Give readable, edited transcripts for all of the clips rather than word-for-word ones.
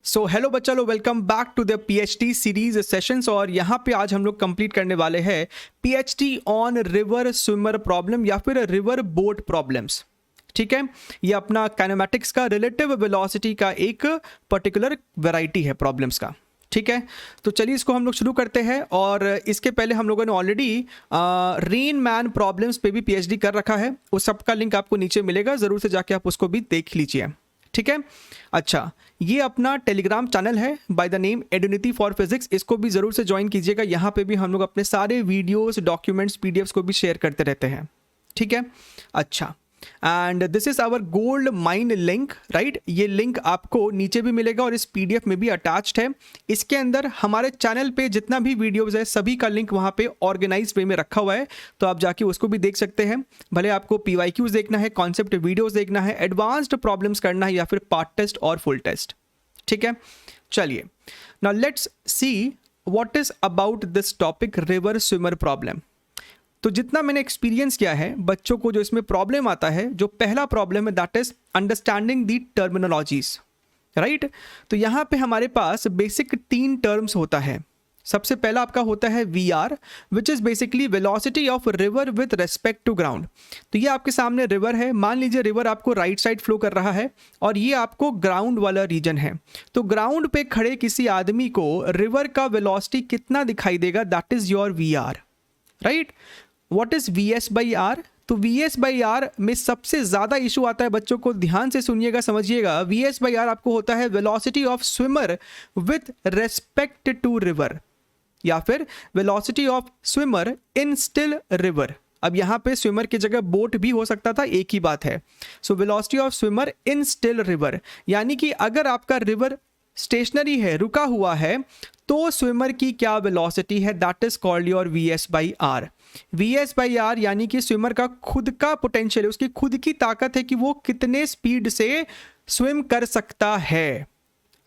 सो hello बच्चा लोग, welcome back to the PhD series sessions. और यहाँ पे आज हम लोग कंप्लीट करने वाले हैं PhD on river swimmer problem या फिर रिवर बोट प्रॉब्लम्स। ठीक है, ये अपना काइनेमैटिक्स का रिलेटिव वेलोसिटी का एक पर्टिकुलर वैरायटी है प्रॉब्लम्स का। ठीक है, तो चलिए इसको हम लोग शुरू करते हैं। और इसके पहले हम लोगों ने ऑलरेडी रेन मैन प्रॉब्लम्स पे भी पीएचडी कर रखा है, उस सब का लिंक आपको नीचे मिलेगा, ज़रूर से जाके आप उसको भी देख लीजिए। ठीक है, अच्छा, ये अपना टेलीग्राम चैनल है by the name Edunity for physics, इसको भी ज़रूर से ज्वाइन कीजिएगा। यहाँ पे भी हम लोग अपने सारे वीडियोस, डॉक्यूमेंट्स, पीडीएफ्स को भी शेयर करते रहते हैं। ठीक है, अच्छा, and this is our gold mine link, right. ये लिंक आपको नीचे भी मिलेगा और इस पीडीएफ में भी अटैच्ड है। इसके अंदर हमारे चैनल पे जितना भी वीडियोस है सभी का लिंक वहाँ पे ऑर्गेनाइज वे में रखा हुआ है, तो आप जाके उसको भी देख सकते हैं। भले आपको पीवाईक्यूज देखना है, कॉन्सेप्ट वीडियोस देखना है, एडवांस्ड प्रॉब्लम्स करना है या फिर पार्ट टेस्ट और फुल टेस्ट। ठीक है, चलिए now let's see what is about this topic river swimmer problem. तो जितना मैंने एक्सपीरियंस किया है बच्चों को, जो इसमें प्रॉब्लम आता है, जो पहला प्रॉब्लम है that is understanding the terminologies, right. तो यहाँ पे हमारे पास बेसिक 3 टर्म्स होता है। सबसे पहला आपका होता है V R, which is basically velocity of river with respect to ground. तो ये आपके सामने रिवर है, मान लीजिए रिवर आपको राइट साइड फ्लो कर रहा है और ये आपको ग्राउंड वाला रीजन है। तो ग्राउंड पे खड़े किसी आदमी को रिवर का वेलोसिटी कितना दिखाई देगा, that is your V R, right. What is V S by R? तो वी एस बाई आर में सबसे ज़्यादा इशू आता है, बच्चों को ध्यान से सुनिएगा, समझिएगा। वी एस बाई आर आपको होता है velocity of swimmer with respect to river, या फिर velocity of swimmer in still river. अब यहाँ पे स्विमर की जगह बोट भी हो सकता था, एक ही बात है। So velocity of swimmer in still river, यानी कि अगर आपका रिवर स्टेशनरी है, रुका हुआ है, तो स्विमर की क्या वेलोसिटी है, that is called your V S by R. V S by R यानी कि स्विमर का खुद का पोटेंशियल है, उसकी खुद की ताकत है कि वो कितने स्पीड से स्विम कर सकता है,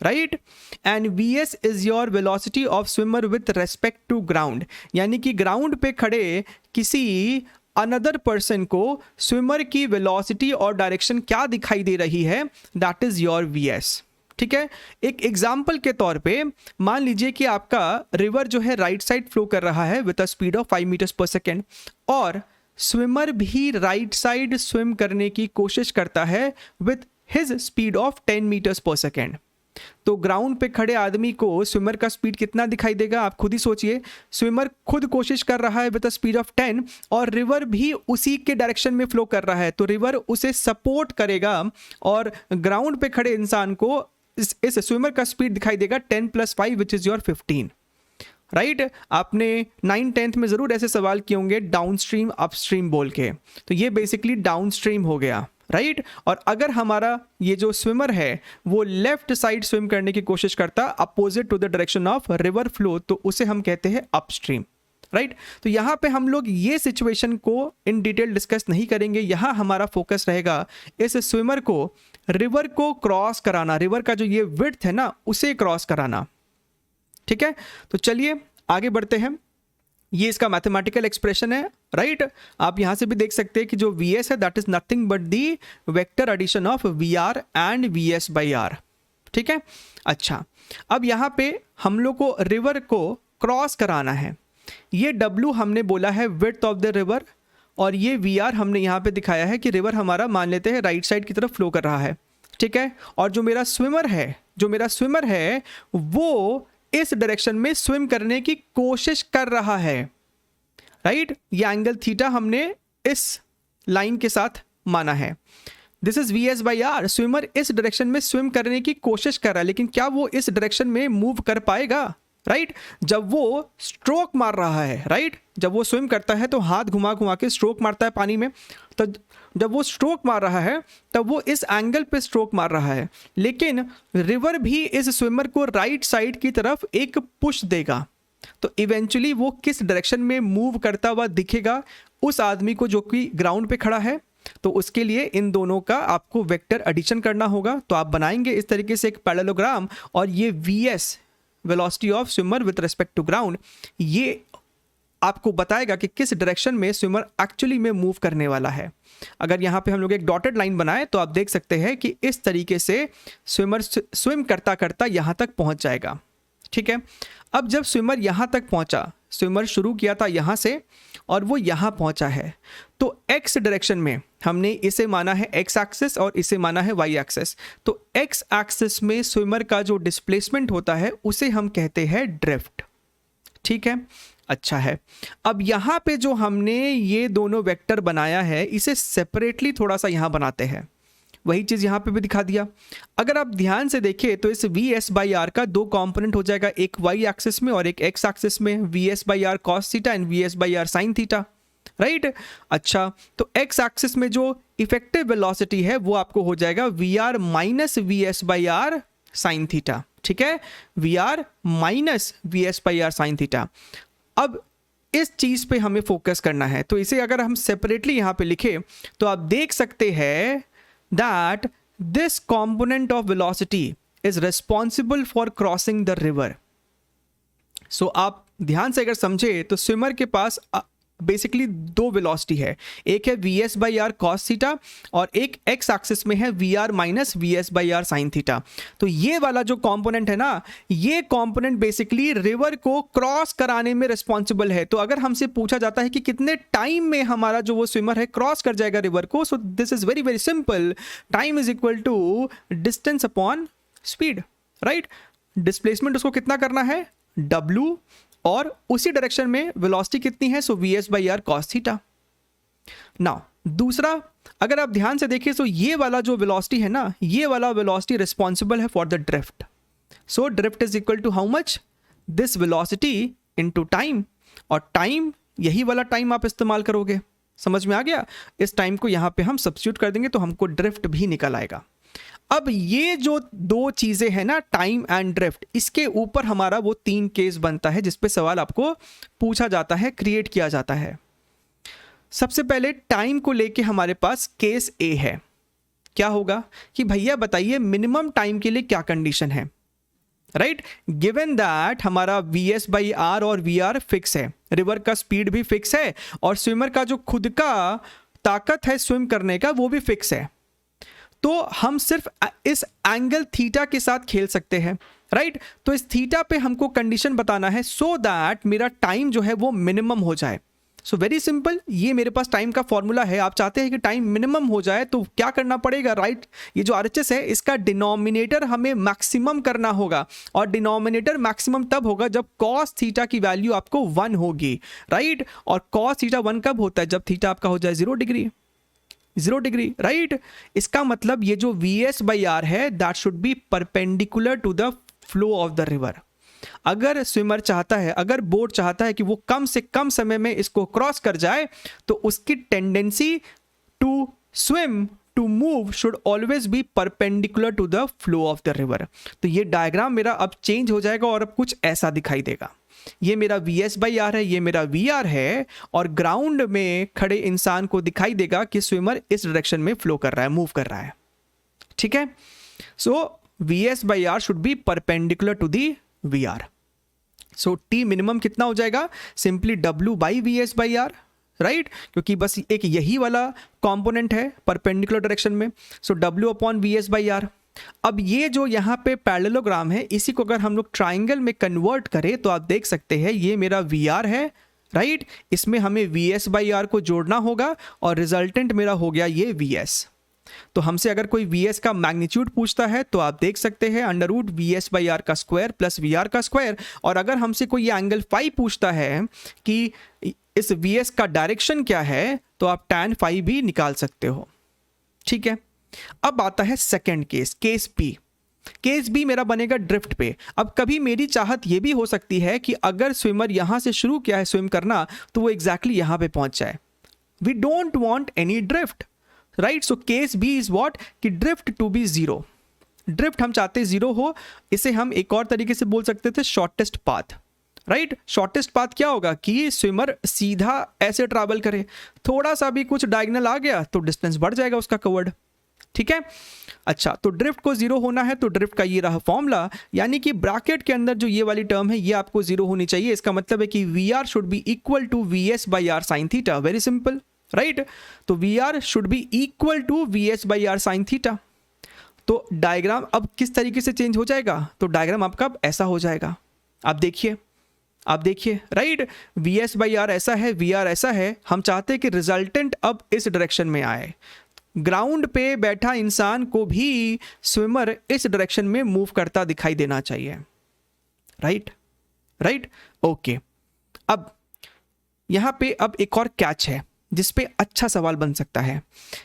right. And V S is your velocity of swimmer with respect to ground, यानी कि ग्राउंड पे खड़े किसी अनदर पर्सन को स्विमर की वेलोसिटी और डायरेक्शन क्या दिखाई दे रही है, that is your V S. ठीक है, एक एग्जाम्पल के तौर पे मान लीजिए कि आपका रिवर जो है राइट साइड फ्लो कर रहा है with a speed of 5 metres per second, और स्विमर भी राइट साइड स्विम करने की कोशिश करता है with his speed of 10 metres per second. तो ग्राउंड पे खड़े आदमी को स्विमर का स्पीड कितना दिखाई देगा, आप खुद ही सोचिए। स्विमर खुद कोशिश कर रहा है विद अ स्पीड ऑफ 10 और रिवर भी उसी के डायरेक्शन में फ्लो कर रहा है, तो रिवर उसे सपोर्ट करेगा और ग्राउंड पे खड़े इंसान को इस स्विमर का स्पीड दिखाई देगा 10 + 5 विच इज योर 15, राइट। आपने 9th-10th में जरूर ऐसे सवाल किए होंगे डाउनस्ट्रीम अपस्ट्रीम बोल के, तो ये बेसिकली डाउनस्ट्रीम हो गया, राइट। और अगर हमारा ये जो स्विमर है वो लेफ्ट साइड स्विम करने की कोशिश करता opposite to the direction of river flow, तो उसे हम कहते हैं अपस्ट्रीम, राइट। तो यहाँ पे हम लोग ये सिचुएशन को इन डिटेल डिस्कस नहीं करेंगे। यहाँ हमारा फोकस रहेगा इस स्विमर को रिवर को क्रॉस कराना, रिवर का जो ये विड्थ है ना उसे क्रॉस कराना। ठीक है, तो चलिए आगे बढ़ते हैं। ये इसका मैथमेटिकल एक्सप्रेशन है, राइट। आप यहाँ से भी देख सकते हैं कि जो वी एस है that is nothing but the vector addition of V R and V S by R. ठीक है, अच्छा, अब यहाँ पे हम लोग को रिवर को क्रॉस कराना है। ये W हमने बोला है विड्थ ऑफ द रिवर, और ये वी आर हमने यहाँ पे दिखाया है कि रिवर हमारा मान लेते हैं राइट साइड की तरफ फ्लो कर रहा है। ठीक है, और जो मेरा स्विमर है वो इस डायरेक्शन में स्विम करने की कोशिश कर रहा है, राइट। ये एंगल थीटा हमने इस लाइन के साथ माना है। This is V S by R. Swimmer इस डायरेक्शन में स्विम करने की कोशिश कर रहा है, लेकिन क्या वो इस डायरेक्शन में मूव कर पाएगा, राइट। जब वो स्ट्रोक मार रहा है, राइट, जब वो स्विम करता है तो हाथ घुमा घुमा के स्ट्रोक मारता है पानी में, तो जब वो स्ट्रोक मार रहा है तब वो इस एंगल पे स्ट्रोक मार रहा है, लेकिन रिवर भी इस स्विमर को राइट साइड की तरफ एक पुश देगा, तो इवेंचुअली वो किस डायरेक्शन में मूव करता हुआ दिखेगा उस आदमी को जो कि ग्राउंड पे खड़ा है। तो उसके लिए इन दोनों का आपको वेक्टर एडिशन करना होगा। तो आप बनाएंगे इस तरीके से एक पैरेललोग्राम, और ये V S velocity of swimmer with respect to ground, ये आपको बताएगा कि किस डायरेक्शन में स्विमर एक्चुअली में मूव करने वाला है। अगर यहाँ पे हम लोग एक डॉटेड लाइन बनाए तो आप देख सकते हैं कि इस तरीके से स्विमर स्विम करता करता यहाँ तक पहुँच जाएगा। ठीक है, अब जब स्विमर यहाँ तक पहुँचा, स्विमर शुरू किया था यहाँ से और वो यहाँ पहुँचा है, तो एक्स डायरेक्शन में हमने इसे माना है एक्स एक्सिस और इसे माना है वाई एक्सिस। तो एक्स एक्सिस में स्विमर का जो डिस्प्लेसमेंट होता है उसे हम कहते हैं ड्रिफ्ट। ठीक है, अच्छा है। अब यहाँ पे जो हमने ये दोनों वेक्टर बनाया है इसे सेपरेटली थोड़ा सा यहाँ बनाते हैं, वही चीज़ यहाँ पे भी दिखा दिया। अगर आप ध्यान से देखें तो इस वी एस बाई आर का दो कंपोनेंट हो जाएगा, एक वाई एक्सिस में और एक एक्स एक्सिस में, V S by R cos theta and V S by R sine theta, right. अच्छा, तो एक्स एक्सिस में जो इफेक्टिव वेलोसिटी है वो आपको हो जाएगा V R minus V S by R sine theta. ठीक है, V R minus V S by R sine theta. अब इस चीज़ पे हमें फोकस करना है, तो इसे अगर हम सेपरेटली यहाँ पे लिखें तो आप देख सकते हैं that this component of velocity is responsible for crossing the river. So आप ध्यान से अगर समझे तो स्विमर के पास बेसिकली दो वेलोसिटी है, एक है V S by R cos theta और एक एक्स एक्सिस में है V R minus V S by R sine theta. तो ये वाला जो कंपोनेंट है ना, ये कंपोनेंट बेसिकली रिवर को क्रॉस कराने में रिस्पॉन्सिबल है। तो अगर हमसे पूछा जाता है कि कितने टाइम में हमारा जो वो स्विमर है क्रॉस कर जाएगा रिवर को, so this is very very simple, time is equal to distance upon speed, right. Displacement उसको कितना करना है, W, और उसी डायरेक्शन में वेलोसिटी कितनी है, so V S by R cos theta. Now दूसरा, अगर आप ध्यान से देखिए तो ये वाला जो वेलोसिटी है ना, ये वाला वेलोसिटी रिस्पॉन्सिबल है for the drift. So drift is equal to how much, this velocity into time, और टाइम यही वाला टाइम आप इस्तेमाल करोगे। समझ में आ गया? इस टाइम को यहाँ पे हम सब्स्टिट्यूट कर देंगे तो हमको ड्रिफ्ट भी निकल आएगा। अब ये जो दो चीजें हैं ना, टाइम एंड ड्रिफ्ट, इसके ऊपर हमारा वो तीन केस बनता है जिस पे सवाल आपको पूछा जाता है, क्रिएट किया जाता है। सबसे पहले टाइम को लेके हमारे पास केस ए है। क्या होगा कि भैया बताइए मिनिमम टाइम के लिए क्या कंडीशन है, राइट। गिवन दैट हमारा वी एस बाई आर और वी आर फिक्स है, रिवर का स्पीड भी फिक्स है और स्विमर का जो खुद का ताकत है स्विम करने का वो भी फिक्स है, तो हम सिर्फ इस एंगल थीटा के साथ खेल सकते हैं, राइट। तो इस थीटा पे हमको कंडीशन बताना है सो दैट मेरा टाइम जो है वो मिनिमम हो जाए। सो वेरी सिंपल, ये मेरे पास टाइम का फॉर्मूला है। आप चाहते हैं कि टाइम मिनिमम हो जाए तो क्या करना पड़ेगा, राइट। ये जो आरएचएस है इसका डिनोमिनेटर हमें मैक्सिमम करना होगा, और डिनोमिनेटर मैक्सिमम तब होगा जब कॉस थीटा की वैल्यू आपको 1 होगी, राइट। और कॉस थीटा 1 कब होता है, जब थीटा आपका हो जाए 0 डिग्री, 0 डिग्री, राइट। इसका मतलब ये जो वी एस बाई आर है that should be perpendicular to the flow of the river. अगर स्विमर चाहता है, अगर बोट चाहता है कि वो कम से कम समय में इसको क्रॉस कर जाए, तो उसकी tendency to swim, to move should always be perpendicular to the flow of the river. तो ये डायग्राम मेरा अब चेंज हो जाएगा और अब कुछ ऐसा दिखाई देगा। ये मेरा वी एस बाई आर है, ये मेरा वी आर है, और ग्राउंड में खड़े इंसान को दिखाई देगा कि स्विमर इस डायरेक्शन में फ्लो कर रहा है, मूव कर रहा है। ठीक है, so V S by R should be perpendicular to the V R. So T minimum कितना हो जाएगा, simply W by V S by R, right, क्योंकि बस एक यही वाला कंपोनेंट है परपेंडिकुलर डायरेक्शन में। So W upon V S by R. अब ये जो यहाँ पे पैरेललोग्राम है, इसी को अगर हम लोग ट्राइंगल में कन्वर्ट करें तो आप देख सकते हैं ये मेरा वी आर है, राइट। इसमें हमें वी एस बाई आर को जोड़ना होगा और रिजल्टेंट मेरा हो गया ये वी एस। तो हमसे अगर कोई वी एस का मैग्नीट्यूड पूछता है तो आप देख सकते हैं under root V S by R का स्क्वायर प्लस वी आर का स्क्वायर। और अगर हमसे कोई ये एंगल फाई पूछता है कि इस वी एस का डायरेक्शन क्या है, तो आप टैन फाई भी निकाल सकते हो। ठीक है, अब आता है second case, case B. Case B मेरा बनेगा ड्रिफ्ट पे। अब कभी मेरी चाहत यह भी हो सकती है कि अगर स्विमर यहां से शुरू किया है स्विम करना तो वो एग्जैक्टली यहां पे पहुंच जाए। We don't want any drift, right. So case B is what, कि ड्रिफ्ट टू बी 0। ड्रिफ्ट हम चाहते 0 हो। इसे हम एक और तरीके से बोल सकते थे shortest path, right. Shortest path क्या होगा कि स्विमर सीधा ऐसे ट्रैवल करे, थोड़ा सा भी कुछ डायगोनल आ गया तो डिस्टेंस बढ़ जाएगा उसका कवर्ड, ठीक है। अच्छा, तो ड्रिफ्ट को जीरो होना है तो ड्रिफ्ट का ये रहा फॉर्मूला, यानी कि ब्रैकेट के अंदर जो ये वाली टर्म है ये आपको जीरो होनी चाहिए। इसका मतलब है कि V R should be equal to V S by R sine theta. Very simple, right. तो V R should be equal to V S by R sine theta. तो डायग्राम अब किस तरीके से चेंज हो जाएगा, तो डायग्राम आपका अब ऐसा हो जाएगा। आप देखिए, right. V S by R ऐसा है, वी आर ऐसा है। हम चाहते हैं कि रिजल्टेंट अब इस डायरेक्शन में आए। ग्राउंड पे बैठा इंसान को भी स्विमर इस डायरेक्शन में मूव करता दिखाई देना चाहिए, राइट। ओके, अब यहां पे अब एक और कैच है जिसपे अच्छा सवाल बन सकता है।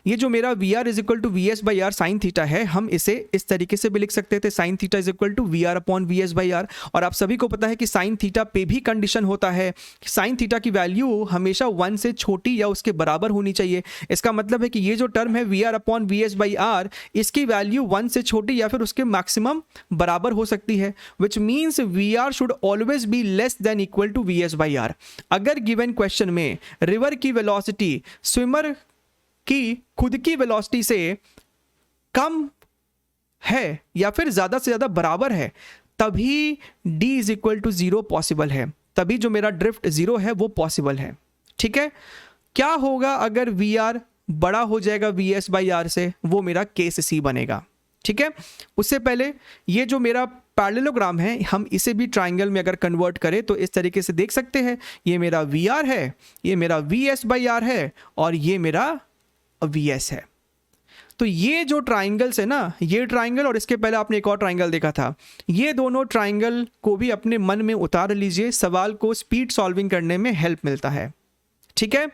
ये जो मेरा V R is equal to V S by R sine theta है, हम इसे इस तरीके से भी लिख सकते थे, sine theta is equal to V R upon V S by R. और आप सभी को पता है कि साइन थीटा पे भी कंडीशन होता है कि साइन थीटा की वैल्यू हमेशा 1 से छोटी या उसके बराबर होनी चाहिए। इसका मतलब है कि ये जो टर्म है V R upon V S by R, इसकी वैल्यू 1 से छोटी या फिर उसके मैक्सिमम बराबर हो सकती है, which means V R should always be less than equal to V S by R. अगर गिवन क्वेश्चन में रिवर की वेलोसिटी स्विमर की खुद की वेलोसिटी से कम है या फिर ज्यादा से ज्यादा बराबर है, तभी d is equal to 0 possible है, तभी जो मेरा ड्रिफ्ट 0 है वो पॉसिबल है। ठीक है। क्या होगा अगर वी आर बड़ा हो जाएगा वी एस बाई आर से, वो मेरा केस सी बनेगा। ठीक है। उससे पहले ये जो मेरा पैरेललोग्राम है, हम इसे भी ट्राइंगल में अगर कन्वर्ट करें तो इस तरीके से देख सकते हैं। ये मेरा वी आर है, ये मेरा वी एस बाई आर है और ये मेरा वी एस है। तो ये जो ट्राइंगल्स है ना, ये ट्राइंगल और इसके पहले आपने एक और ट्राइंगल देखा था, ये दोनों ट्राइंगल को भी अपने मन में उतार लीजिए। सवाल को स्पीड सॉल्विंग करने में हेल्प मिलता है। ठीक है।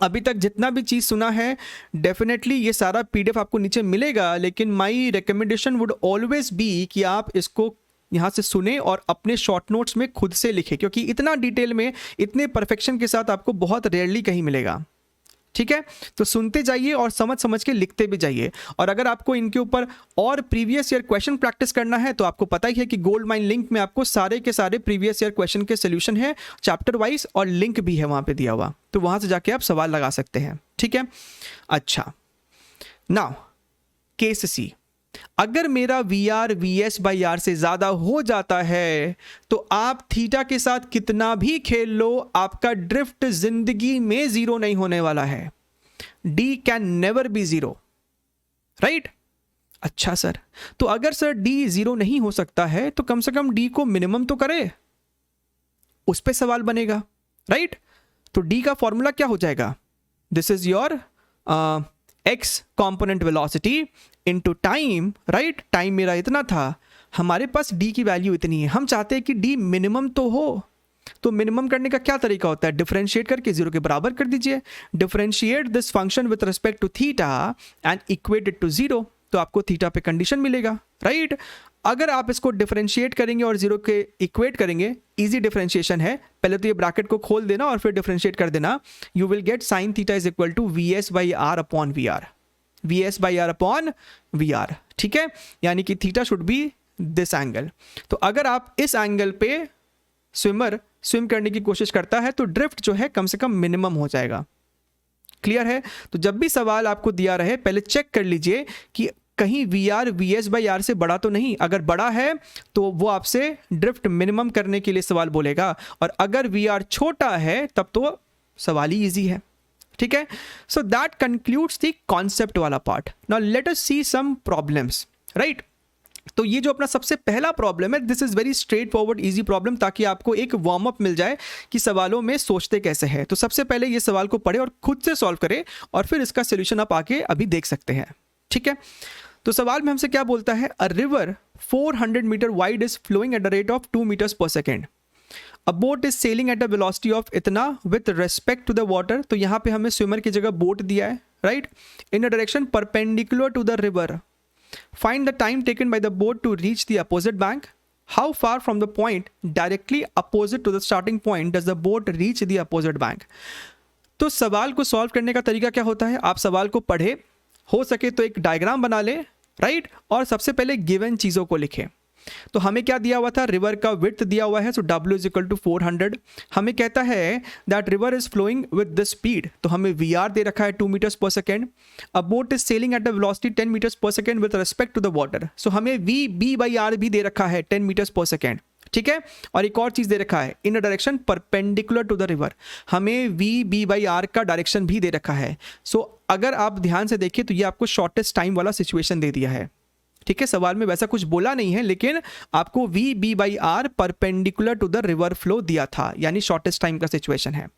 अभी तक जितना भी चीज़ सुना है, डेफिनेटली ये सारा पीडीएफ आपको नीचे मिलेगा, लेकिन my recommendation would always be कि आप इसको यहाँ से सुने और अपने शॉर्ट नोट्स में खुद से लिखें, क्योंकि इतना डिटेल में, इतने परफेक्शन के साथ आपको बहुत रेयरली कहीं मिलेगा। ठीक है। तो सुनते जाइए और समझ समझ के लिखते भी जाइए। और अगर आपको इनके ऊपर और प्रीवियस ईयर क्वेश्चन प्रैक्टिस करना है तो आपको पता ही है कि गोल्ड माइन लिंक में आपको सारे के सारे प्रीवियस ईयर क्वेश्चन के सोल्यूशन है चैप्टर वाइज, और लिंक भी है वहां पे दिया हुआ, तो वहां से जाके आप सवाल लगा सकते हैं। ठीक है। अच्छा, नाउ केस सी। अगर मेरा V R V S by R से ज्यादा हो जाता है तो आप थीटा के साथ कितना भी खेल लो, आपका ड्रिफ्ट जिंदगी में जीरो नहीं होने वाला है। D can never be zero, right. अच्छा सर, तो अगर सर डी जीरो नहीं हो सकता है तो कम से कम डी को मिनिमम तो करे, उस पे सवाल बनेगा, राइट। तो डी का फॉर्मूला क्या हो जाएगा, this is your x component velocity into time, right. Time मेरा इतना था, हमारे पास डी की वैल्यू इतनी है, हम चाहते हैं कि डी मिनिमम तो हो। तो मिनिमम करने का क्या तरीका होता है, डिफरेंशिएट करके 0 के बराबर कर दीजिए। Differentiate this function with respect to theta and equate it to 0, तो आपको थीटा पे कंडीशन मिलेगा, राइट। अगर आप इसको डिफरेंशिएट करेंगे और 0 के इक्वेट करेंगे, इजी डिफरेंशिएशन है, पहले तो ये ब्रैकेट को खोल देना और फिर डिफरेंशिएट कर देना, you will get sine theta is equal to V S by R upon V R, V S by R upon V R. ठीक है। यानी कि theta should be this angle. तो अगर आप इस एंगल पे स्विमर स्विम करने की कोशिश करता है तो ड्रिफ्ट जो है कम से कम मिनिमम हो जाएगा। क्लियर है। तो जब भी सवाल आपको दिया रहे, पहले चेक कर लीजिए कि कहीं V R V S by R से बड़ा तो नहीं। अगर बड़ा है तो वो आपसे ड्रिफ्ट मिनिमम करने के लिए सवाल बोलेगा, और अगर वी आर छोटा है तब तो सवाल ही ईजी है। ठीक है। So that concludes the concept वाला पार्ट। नाउ लेट अस सी सम प्रॉब्लम्स, राइट। तो ये जो अपना सबसे पहला प्रॉब्लम है, this is very straight forward easy problem, ताकि आपको एक वार्म अप मिल जाए कि सवालों में सोचते कैसे हैं। तो सबसे पहले ये सवाल को पढ़े और खुद से सॉल्व करें, और फिर इसका सोल्यूशन आप आके अभी देख सकते हैं। ठीक है। तो सवाल में हमसे क्या बोलता है, a river 400 metre wide is flowing at the rate of 2 metres per second. A boat is sailing at a velocity of इतना with respect to the water. तो यहाँ पे हमें स्विमर की जगह बोट दिया है, right, in a direction perpendicular to the river. Find the time taken by the boat to reach the opposite bank. How far from the point directly opposite to the starting point does the boat reach the opposite bank. तो सवाल को solve करने का तरीका क्या होता है, आप सवाल को पढ़े, हो सके तो एक डायग्राम बना ले, राइट, और सबसे पहले गिवन चीज़ों को लिखें। तो हमें क्या दिया हुआ था, रिवर का विड्थ दिया हुआ है, so W is equal to 400। हमें कहता है that river is flowing with this speed, तो हमें VR दे रखा है 2 metres per second. A boat is sailing at a velocity 10 metres per second with respect to the water, so हमें VB/R भी दे रखा है 10 मीटर्स पर सेकेंड, ठीक है। और एक और चीज दे रखा है, in a direction perpendicular to the river, हमें VB/R का डायरेक्शन भी दे रखा है। सो अगर आप ध्यान से देखिए तो ये आपको शॉर्टेस्ट टाइम वाला सिचुएशन दे दिया है, ठीक है। सवाल में वैसा कुछ बोला नहीं है, लेकिन आपको VB/R perpendicular to the river flow दिया था, यानी शॉर्टेस्ट टाइम का सिचुएशन है।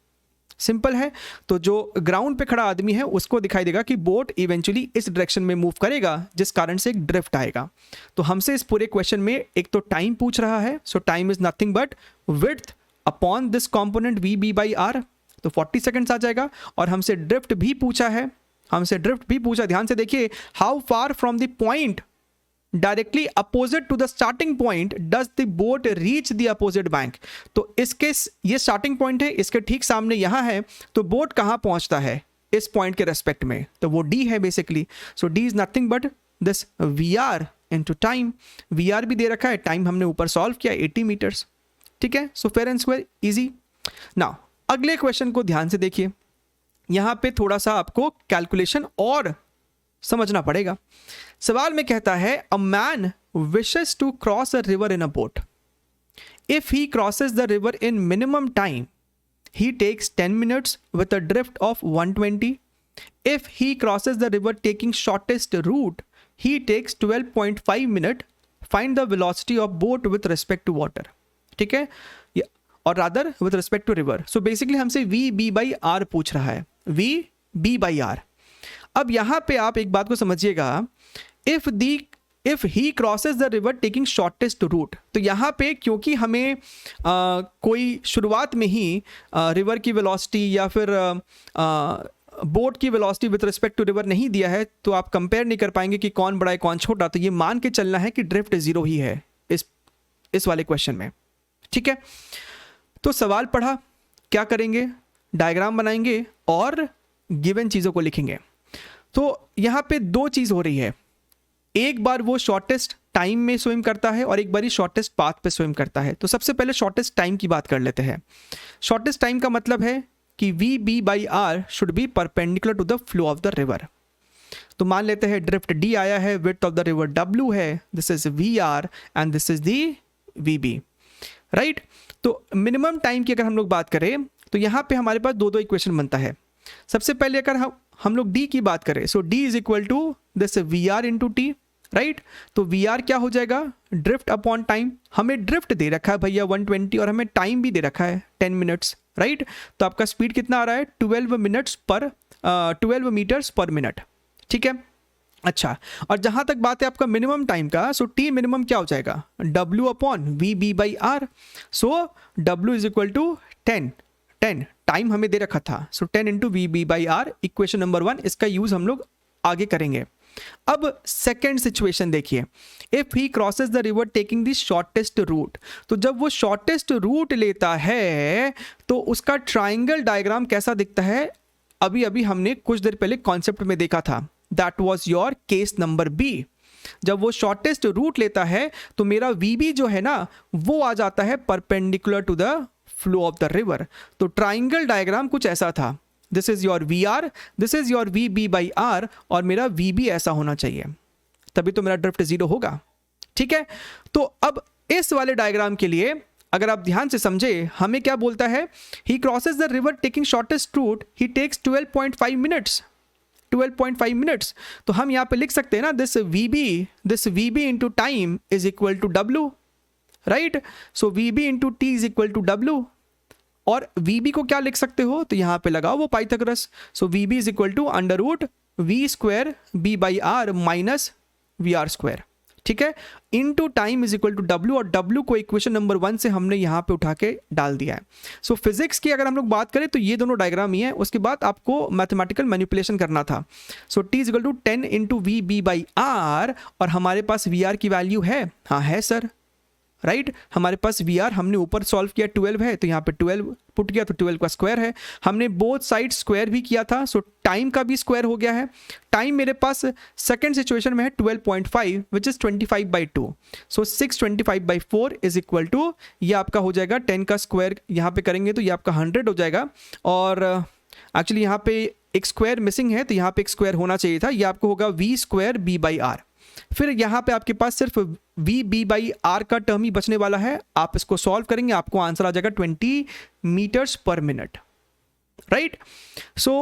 सिंपल है। तो जो ग्राउंड पे खड़ा आदमी है उसको दिखाई देगा कि बोट इवेंचुअली इस डायरेक्शन में मूव करेगा, जिस कारण से एक ड्रिफ्ट आएगा। तो हमसे इस पूरे क्वेश्चन में एक तो टाइम पूछ रहा है, सो time is nothing but width upon this component VB/R, तो 40 सेकंड्स आ जाएगा। और हमसे ड्रिफ्ट भी पूछा है, ध्यान से देखिए, how far from the point directly opposite to the starting point does the boat reach the opposite bank. तो इसके ये स्टार्टिंग पॉइंट है, इसके ठीक सामने यहां है, तो बोट कहां पहुंचता है इस पॉइंट के रेस्पेक्ट में, तो वो D है basically. So D is nothing but this VR into time. VR भी दे रखा है, टाइम हमने ऊपर सॉल्व किया 80 मीटर्स, ठीक है। So fair and square easy. Now अगले क्वेश्चन को ध्यान से देखिए, यहां पे थोड़ा सा आपको कैलकुलेशन और समझना पड़ेगा। सवाल में कहता है a man wishes to cross a river in a boat, if he crosses the river in minimum time he takes 10 minutes with a drift of 120. If he crosses the river taking shortest route, he takes 12.5 minutes. Find the velocity of boat with respect to water. ठीक है, और rather with respect to river. So basically हमसे VB/R पूछ रहा है, VB/R। अब यहाँ पे आप एक बात को समझिएगा, if he crosses the river taking shortest route, तो यहाँ पे क्योंकि हमें कोई शुरुआत में ही रिवर की वेलोसिटी या फिर बोट की velocity with respect to river नहीं दिया है, तो आप कंपेयर नहीं कर पाएंगे कि कौन बड़ा है कौन छोटा। तो ये मान के चलना है कि ड्रिफ्ट 0 ही है इस वाले क्वेश्चन में, ठीक है। तो सवाल पढ़ा, क्या करेंगे, डायग्राम बनाएंगे और गिवन चीज़ों को लिखेंगे। तो यहाँ पे दो चीज़ हो रही है, एक बार वो शॉर्टेस्ट टाइम में स्विम करता है और एक बार ही शॉर्टेस्ट पाथ पे स्विम करता है। तो सबसे पहले शॉर्टेस्ट टाइम की बात कर लेते हैं। शॉर्टेस्ट टाइम का मतलब है कि VB/R should be perpendicular to the flow of the river. तो मान लेते हैं ड्रिफ्ट D आया है, width of the river W है, this is VR and this is the VB, right. तो मिनिमम टाइम की अगर हम लोग बात करें तो यहाँ पे हमारे पास दो इक्वेशन बनता है। सबसे पहले अगर हम लोग D की बात करें, so D is equal to this VR into T, right. तो VR क्या हो जाएगा, ड्रिफ्ट अपॉन टाइम। हमें ड्रिफ्ट दे रखा है भैया 120 और हमें टाइम भी दे रखा है 10 मिनट्स, राइट। तो आपका स्पीड कितना आ रहा है, 12 मीटर्स पर मिनट, ठीक है। अच्छा, और जहां तक बात है आपका मिनिमम टाइम का, सो T मिनिमम क्या हो जाएगा, W upon VB/R। So W is equal to 10 time हमें दे रखा था, सो 10 इंटू VB/R, इक्वेशन नंबर 1। इसका यूज हम लोग आगे करेंगे। अब सेकेंड सिचुएशन देखिए, if he crosses the river taking the shortest route. तो जब वो शॉर्टेस्ट रूट लेता है तो उसका ट्राइंगल डायग्राम कैसा दिखता है, अभी हमने कुछ देर पहले कॉन्सेप्ट में देखा था, that was your case number B। जब वो शॉर्टेस्ट रूट लेता है तो मेरा VB जो है ना वो आ जाता है perpendicular to the flow of the river. तो ट्राइंगल डायग्राम कुछ ऐसा था, this is your VR, this is your VB/R, और मेरा VB ऐसा होना चाहिए, तभी तो मेरा ड्रिफ्ट 0 होगा, ठीक है। तो अब इस वाले डायग्राम के लिए अगर आप ध्यान से समझे, हमें क्या बोलता है, he crosses the river taking shortest route, he takes 12.5 minutes. तो हम यहाँ पे लिख सकते हैं ना, this VB into time is equal to W, right. So VB into T is equal to W, और VB को क्या लिख सकते हो, तो यहाँ पे लगाओ वो Pythagoras. So VB is equal to under root V² B/R minus VR², ठीक है, into time is equal to W, और W को इक्वेशन नंबर 1 से हमने यहाँ पे उठा के डाल दिया है। सो फिजिक्स की अगर हम लोग बात करें तो ये दोनों डायग्राम ही है, उसके बाद आपको मैथमेटिकल मैनिपुलेशन करना था। So T is equal to 10 into VB/R, और हमारे पास VR की वैल्यू है, हाँ है सर, राइट हमारे पास वी आर हमने ऊपर सॉल्व किया 12 है तो यहाँ पे 12 पुट किया तो 12 का स्क्वायर है, हमने बोथ साइड स्क्वायर भी किया था, सो टाइम का भी स्क्वायर हो गया है। टाइम मेरे पास सेकंड सिचुएशन में है 12.5 which is 25/2, so 625/4 is equal to ये आपका हो जाएगा 10 का स्क्वायर यहाँ पे करेंगे तो ये आपका 100 हो जाएगा। और एक्चुअली यहाँ पे एक स्क्वायर मिसिंग है तो यहाँ पे एक स्क्वायर होना चाहिए था, ये आपको होगा v स्क्वायर b/r। फिर यहाँ पे आपके पास सिर्फ v b/r का टर्म ही बचने वाला है, आप इसको सॉल्व करेंगे आपको आंसर आ जाएगा 20 मीटर्स पर मिनट, राइट। सो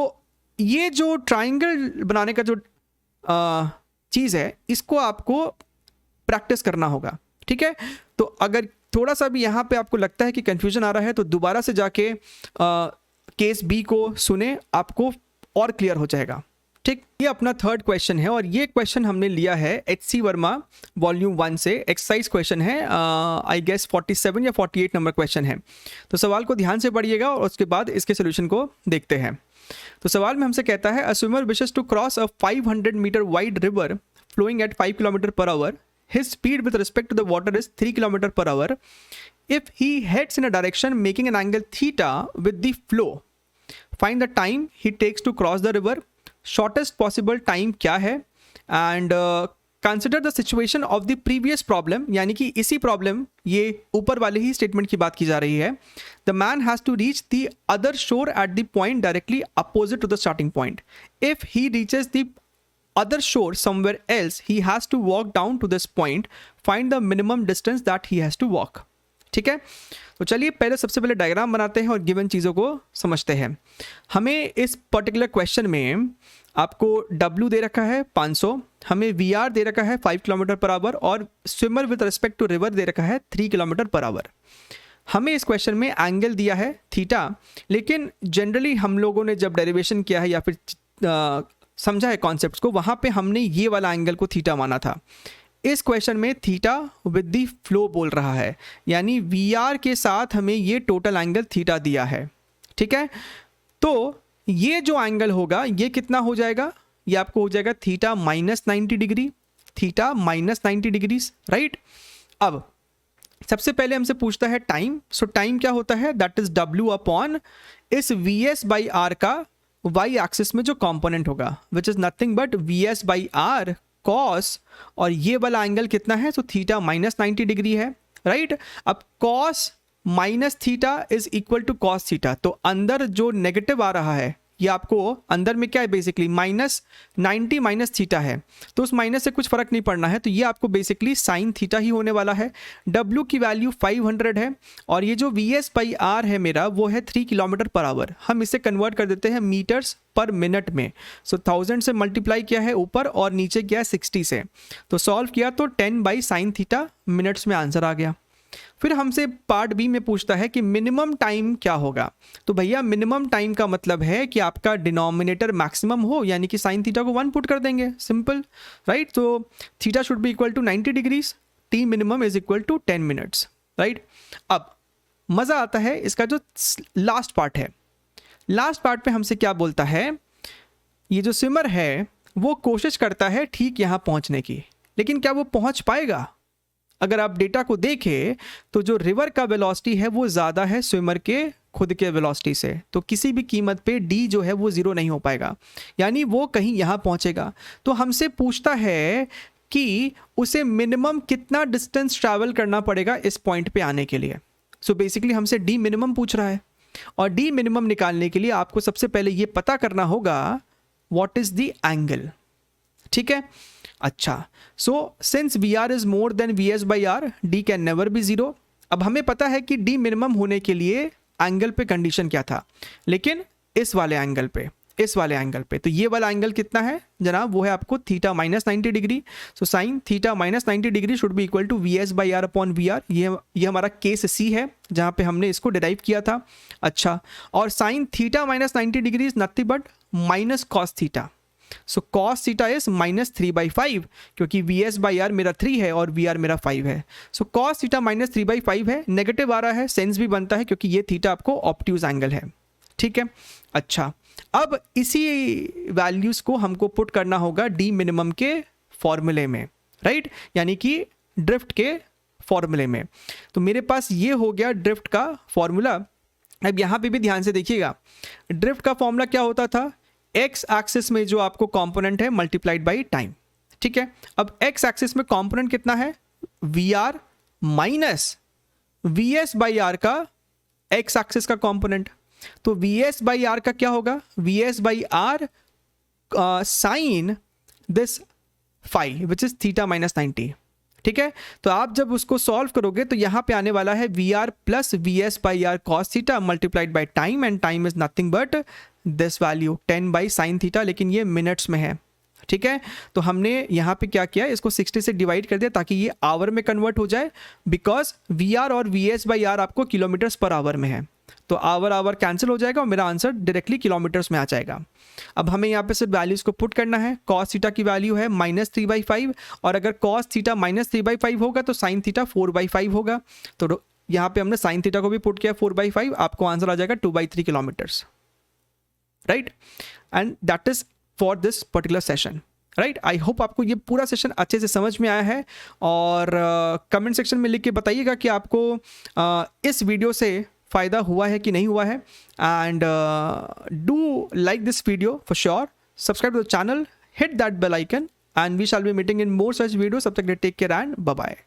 ये जो ट्राइंगल बनाने का जो चीज़ है इसको आपको प्रैक्टिस करना होगा, ठीक है। तो अगर थोड़ा सा भी यहाँ पे आपको लगता है कि कंफ्यूजन आ रहा है तो दोबारा से जाके केस बी को सुने, आपको और क्लियर हो जाएगा, ठीक। ये अपना थर्ड क्वेश्चन है और ये क्वेश्चन हमने लिया है HC वर्मा वॉल्यूम 1 से, एक्सरसाइज क्वेश्चन है, आई गेस 47 या 48 नंबर क्वेश्चन है। तो सवाल को ध्यान से पढ़िएगा और उसके बाद इसके सोल्यूशन को देखते हैं। तो सवाल में हमसे कहता है a swimmer wishes to cross a 500 metre wide river flowing at 5 km/h, his speed with respect to the water is 3 km/h. If he heads in a direction making an angle theta with the flow, find the time he takes to cross the river. Shortest possible time क्या है, and consider the situation of the previous problem, यानी कि इसी problem ये ऊपर वाले ही statement की बात की जा रही है। The man has to reach the other shore at the point directly opposite to the starting point. If he reaches the other shore somewhere else, he has to walk down to this point. Find the minimum distance that he has to walk. ठीक है, तो चलिए पहले सबसे पहले diagram बनाते हैं और गिवन चीज़ों को समझते हैं। हमें इस पर्टिकुलर क्वेश्चन में आपको W दे रखा है 500, हमें VR दे रखा है 5 km/h और swimmer with respect to river दे रखा है 3 km/h। हमें इस क्वेश्चन में एंगल दिया है थीटा, लेकिन जनरली हम लोगों ने जब डेरिवेशन किया है या फिर समझा है कॉन्सेप्ट्स को, वहाँ पे हमने ये वाला एंगल को थीटा माना था। इस क्वेश्चन में थीटा विद दी फ्लो बोल रहा है, यानी VR के साथ हमें ये टोटल एंगल थीटा दिया है, ठीक है। तो ये जो एंगल होगा ये कितना हो जाएगा, ये आपको हो जाएगा theta -90 degree, theta -90 degrees, right. अब सबसे पहले हमसे पूछता है टाइम, सो टाइम क्या होता है, दैट इज W अपॉन इस VS/R का y एक्सिस में जो कंपोनेंट होगा, which is nothing but VS/R cos, और ये वाला एंगल कितना है, तो थीटा -90 डिग्री है, राइट। अब cos minus theta is equal to cos theta, तो अंदर जो नेगेटिव आ रहा है ये आपको अंदर में क्या है, बेसिकली -90 माइनस थीटा है, तो उस माइनस से कुछ फर्क नहीं पड़ना है, तो ये आपको बेसिकली साइन थीटा ही होने वाला है। W की वैल्यू 500 है और ये जो VS/R है मेरा वो है 3 km/h। हम इसे कन्वर्ट कर देते हैं मीटर्स पर मिनट में, सो 1000 से मल्टीप्लाई किया है ऊपर और नीचे किया 60 से, तो सॉल्व किया तो 10/sin थीटा मिनट्स में आंसर आ गया। फिर हमसे पार्ट बी में पूछता है कि मिनिमम टाइम क्या होगा, तो भैया मिनिमम टाइम का मतलब है कि आपका डिनोमिनेटर मैक्सिमम हो, यानी कि साइन थीटा को 1 पुट कर देंगे, सिंपल, राइट। तो theta should be equal to 90 degrees, T minimum is equal to 10 minutes, right. अब मज़ा आता है इसका जो लास्ट पार्ट है, लास्ट पार्ट पे हमसे क्या बोलता है, ये जो स्विमर है वो कोशिश करता है ठीक यहाँ पहुँचने की, लेकिन क्या वो पहुँच पाएगा। अगर आप डेटा को देखें तो जो रिवर का वेलोसिटी है वो ज़्यादा है स्विमर के खुद के वेलोसिटी से, तो किसी भी कीमत पे D जो है वो ज़ीरो नहीं हो पाएगा, यानी वो कहीं यहाँ पहुँचेगा। तो हमसे पूछता है कि उसे मिनिमम कितना डिस्टेंस ट्रैवल करना पड़ेगा इस पॉइंट पे आने के लिए। सो बेसिकली हमसे D मिनिमम पूछ रहा है, और D मिनिमम निकालने के लिए आपको सबसे पहले ये पता करना होगा व्हाट इज़ द एंगल, ठीक है। अच्छा, so since VR is more than VS/R, D can never be zero. अब हमें पता है कि D मिनिमम होने के लिए एंगल पे कंडीशन क्या था, लेकिन इस वाले एंगल पे, तो ये वाला एंगल कितना है जनाब, वो है आपको theta -90 degree. So sine theta -90 degree should be equal to VS/R upon VR। ये हमारा केस C है जहाँ पे हमने इसको डिराइव किया था। अच्छा, और sign theta -90 degree is nothing but minus cos theta, so cos theta is -3/5, क्योंकि VS/R मेरा 3 है और VR मेरा 5 है, सो कॉस थीटा -3/5 है, नेगेटिव आ रहा है, सेंस भी बनता है क्योंकि ये थीटा आपको ऑब्ट्यूज एंगल है, ठीक है। अच्छा, अब इसी वैल्यूज को हमको पुट करना होगा D मिनिमम के फॉर्मूले में, राइट, यानी कि ड्रिफ्ट के फॉर्मूले में। तो मेरे पास ये हो गया ड्रिफ्ट का फॉर्मूला। अब यहाँ पे भी ध्यान से देखिएगा, ड्रिफ्ट का फॉर्मूला क्या होता था, एक्स एक्सिस में जो आपको कंपोनेंट है मल्टीप्लाइड बाई टाइम, ठीक है। अब एक्स एक्सिस में कंपोनेंट कितना है, V R minus V S by R का एक्स एक्सिस का कंपोनेंट। तो वी एस बाई आर का क्या होगा, V S by R sine this phi which is theta minus 90, ठीक है। तो आप जब उसको सॉल्व करोगे तो यहां पे आने वाला है V R plus V S by R cos theta multiplied by time, and time is nothing but this value 10 by sine theta, लेकिन ये मिनट्स में है, ठीक है। तो हमने यहाँ पे क्या किया, इसको 60 से डिवाइड कर दिया ताकि ये आवर में कन्वर्ट हो जाए, बिकॉज वी आर और वी एस बाई आर आपको किलोमीटर्स पर आवर में है। तो आवर कैंसिल हो जाएगा और मेरा आंसर डायरेक्टली किलोमीटर्स में आ जाएगा। अब हमें यहाँ पे सिर्फ वैल्यूज को पुट करना है। कॉस थीटा की वैल्यू है -3/5, और अगर कॉस थीटा -3/5 होगा तो साइन थीटा 4/5 होगा। तो यहाँ पे हमने साइन थीटा को भी पुट किया 4/5, आपको आंसर आ जाएगा 2/3 kilometres, right. And that is for this particular session, right. I hope आपको ये पूरा सेशन अच्छे से समझ में आया है, और कमेंट सेक्शन में लिख के बताइएगा कि आपको इस वीडियो से फ़ायदा हुआ है कि नहीं हुआ है। And do like this video for sure, subscribe to the channel, hit that bell icon, and we shall be meeting in more such video. तब तक take care and bye bye.